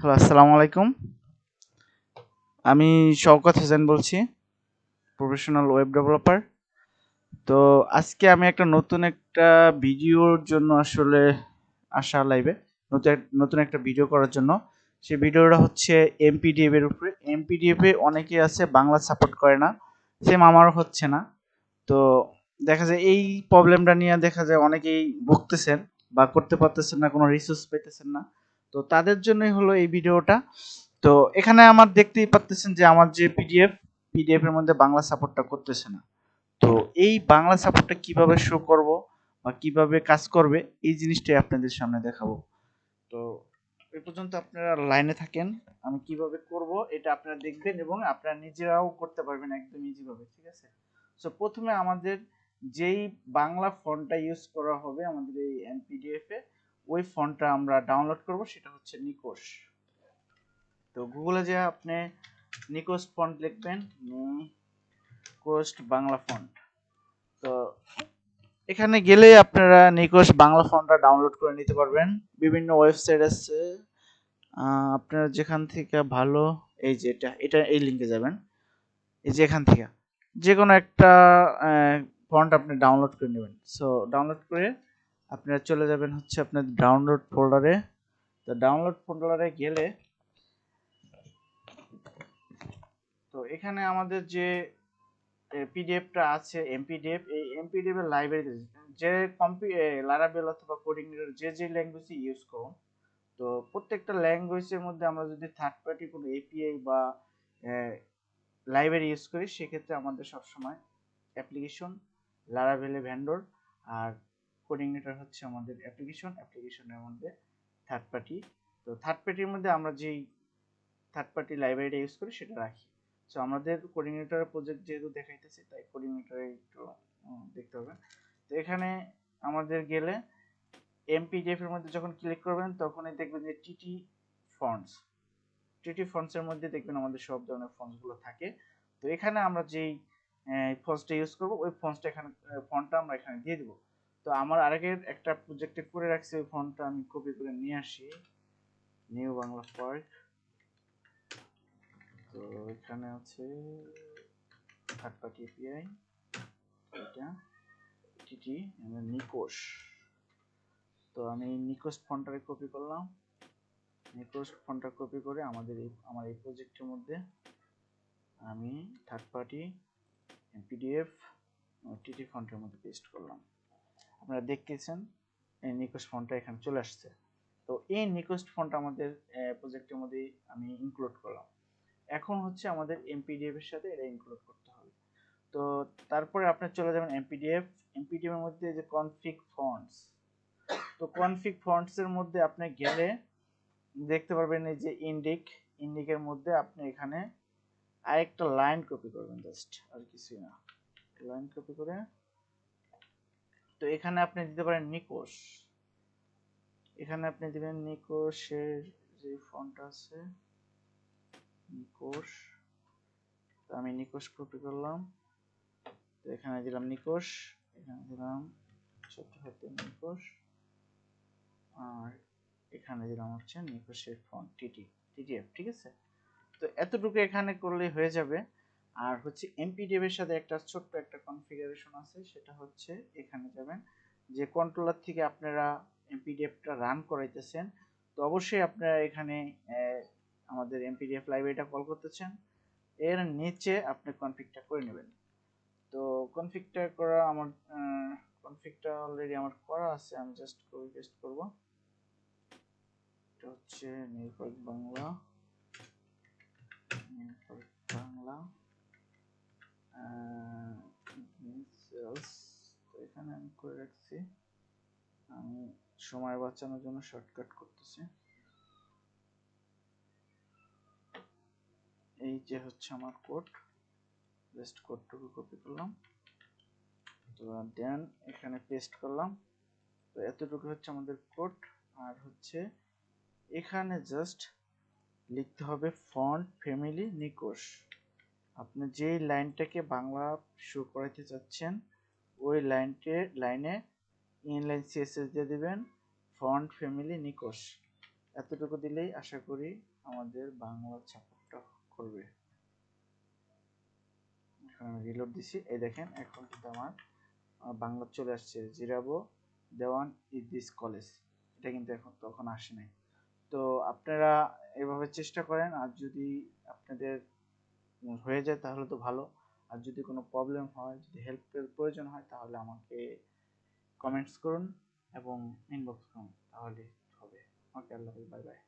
Hello, আসসালামু আলাইকুম। আমি শওকত হোসেন বলছি, প্রফেশনাল ওয়েব ডেভেলপার। তো আজকে আমি নতুন একটা ভিডিওর জন্য আসলে আসা লাইভে নতুন একটা ভিডিও করার জন্য। সেই ভিডিওটা হচ্ছে এমপিডিএফ এর উপরে। এমপিডিএফ এ অনেকে আছে বাংলা সাপোর্ট করে না, সেম আমারও হচ্ছে না। তো দেখা যায় এই প্রবলেমটা নিয়ে দেখা যায় অনেকেই ভুগতেছেন বা করতে পারতেছেন না, কোনো রিসোর্স পেতেছেন না। তো তাদের জন্যই হলো এই ভিডিওটা। তো এখানে আমার দেখতেই পাচ্ছেন যে আমার যে পিডিএফ এর মধ্যে বাংলা সাপোর্টটা করতেছে না। তো এই বাংলা সাপোর্টটা কিভাবে শো করব বা কিভাবে কাজ করবে এই জিনিসটাই আপনাদের সামনে দেখাবো। তো এই পর্যন্ত আপনারা লাইনে থাকেন, আমি কিভাবে করব এটা আপনারা দেখবেন এবং আপনারা নিজেরাও করতে পারবেন একদম ইজি ভাবে, ঠিক আছে? সো প্রথমে আমাদের যেই বাংলা ফন্টটা ইউজ করা হবে আমাদের এই এমপিডিএফ এ, ওই ফন্টটা আমরা ডাউনলোড করব, সেটা হচ্ছে নিকোশ। তো গুগলে যে আপনি নিকোশ ফন্ট লিখবেন, নিকোশ বাংলা ফন্ট। তো এখানে গেলে আপনারা নিকোশ বাংলা ফন্টটা ডাউনলোড করে নিতে পারবেন। বিভিন্ন ওয়েবসাইট আছে, আপনারা যেখান থেকে ভালো, এই যে এটা এই লিঙ্কে যাবেন, এই যে এখান থেকে যে কোনো একটা ফন্ট আপনি ডাউনলোড করে নেবেন। সো ডাউনলোড করে আপনারা চলে যাবেন হচ্ছে আপনার ডাউনলোড ফোল্ডারে। তো ডাউনলোড ফোল্ডারে গেলে তো এখানে আমাদের যে পিডিএফটা আছে এমপিডিএফ, এই এমপিডিএফ এর লাইব্রেরিতে যে লারাবেল অথবা কোডিংয়ের যে ল্যাঙ্গুয়েজ ইউজ করুন, তো প্রত্যেকটা ল্যাঙ্গুয়েজের মধ্যে আমরা যদি থার্ড পার্টি কোনো এপিআই বা লাইব্রেরি ইউজ করি, সেক্ষেত্রে আমাদের সবসময় অ্যাপ্লিকেশন, লারাভেলে ভেন্ডর, আর কোডিংনেটর হচ্ছে আমাদের অ্যাপ্লিকেশনের মধ্যে থার্ড পার্টি। তো থার্ড পার্টির মধ্যে আমরা যেই থার্ড পার্টি লাইব্রেরিটা ইউজ করি সেটা রাখি। সো আমাদের কোঅর্ডিনেটরের প্রজেক্ট যেহেতু দেখাইতেছে, তাই কোঅর্ডিনেটরে একটু দেখতে হবে। তো এখানে আমাদের গেলে এমপিডিএফ এর মধ্যে যখন ক্লিক করবেন তখনই দেখবেন যে টিটি ফন্টসের মধ্যে দেখবেন আমাদের সব ধরনের ফন্টসগুলো থাকে। তো এখানে আমরা যেই ফন্টসটা ইউজ করব ওই ফন্টটা আমরা এখানে দিয়ে দিব। তো আমার আগের একটা প্রজেক্টে করে রাখছি, ওই ফন্টটা আমি কপি করে নিয়ে আসি, নিউ বাংলা পার্ক। তো এখানে আছে থার্ড পার্টি এপিআই, এটা টিটি নিকোশ। তো আমি নিকোশ ফন্টটাকে কপি করলাম, নিকোশ ফন্টটা কপি করে আমার এই প্রজেক্টের মধ্যে আমি থার্ড পার্টি পিডিএফ টিটি ফন্টের মধ্যে পেস্ট করলাম। আপনারা দেখতেছেন এই নিকোশ ফন্টটা এখানে চলে আসছে। তো এই নিকোশ ফন্ট আমাদের প্রজেক্টের মধ্যে আমি ইনক্লুড করলাম। এখন হচ্ছে আমাদের এমপিডিএফ এর সাথে এটা ইনক্লুড করতে হবে। তো তারপরে আপনি চলে যাবেন এমপিডিএফ এর মধ্যে যে কনফিগ ফন্টস। তো কনফিগ ফন্টস এর মধ্যে আপনি গেলে দেখতে পারবেন এই যে ইন্ডিকের মধ্যে আপনি এখানে আরেকটা লাইন কপি করবেন, জাস্ট আর কিছুই না, লাইন কপি করে তো এখানে আপনি দিতে পারেন নিকোশ। এখানে আপনি দিবেন নিকোশের যে ফন্ট আছে নিকোশ। তো আমি নিকোশ কপি করলাম, তো এখানে দিলাম নিকোশ, এখানে দিলাম ছোট্ট হাতে নিকোশ, আর এখানে দিলাম হচ্ছে নিকোশের ফন্ট টিটিএফ, ঠিক আছে? তো এতটুকু এখানে করলে হয়ে যাবে। আর হচ্ছে এমপিডিএফ এর সাথে একটা ছোট্ট একটা কনফিগারেশন আছে, সেটা হচ্ছে এখানে যাবেন যে কন্ট্রোলার থেকে আপনারা এমপিডিএফটা রান করাইতেছেন, তো অবশ্যই আপনারা এখানে আমাদের এমপিডিএফ লাইব্রেরিটা কল করতেছেন, এর নিচে আপনি কনফিগটা করে নেবেন। তো কনফিগটা অলরেডি আমার করা আছে, আমি জাস্ট কপি পেস্ট করব। এটা হচ্ছে নিউপার্ক বাংলা এখানে আমি করে রাখছি, আমি সময় বাঁচানোর জন্য শর্টকাট করতেছি। এই যে হচ্ছে আমার কোড, জাস্ট কোডটুকু কপি করলাম, তো দেন এখানে পেস্ট করলাম। তো এতটুকু হচ্ছে আমাদের কোড। আর হচ্ছে এখানে জাস্ট লিখতে হবে ফন্ট ফ্যামিলি নিকোশ। আপনি যেই লাইনটাকে বাংলা শো করাইতে চাচ্ছেন ওই লাইনে ইনলাইন সিএসএস দিয়ে দিবেন ফন্ট ফ্যামিলি নিকোশ। এতটুকু দিলেই আশা করি আমাদের বাংলা সাপোর্টটা করবে। এখন আমি রিলোড দিছি, এই দেখেন এখন কিন্তু আমার বাংলা চলে আসছে, জিরাবো দেওয়ান ইজ দিস কলেজ, এটা কিন্তু এখন তখন আসে নাই। তো আপনারা এভাবে চেষ্টা করেন, আর যদি আপনাদের হয়ে যায় তাহলে তো ভালো, আর যদি কোনো প্রবলেম হয়, যদি হেল্পের প্রয়োজন হয় তাহলে আমাকে কমেন্টস করুন এবং ইনবক্স করুন, তাহলে হবে। ওকে, আল্লাহ হাফেজ, বাই বাই।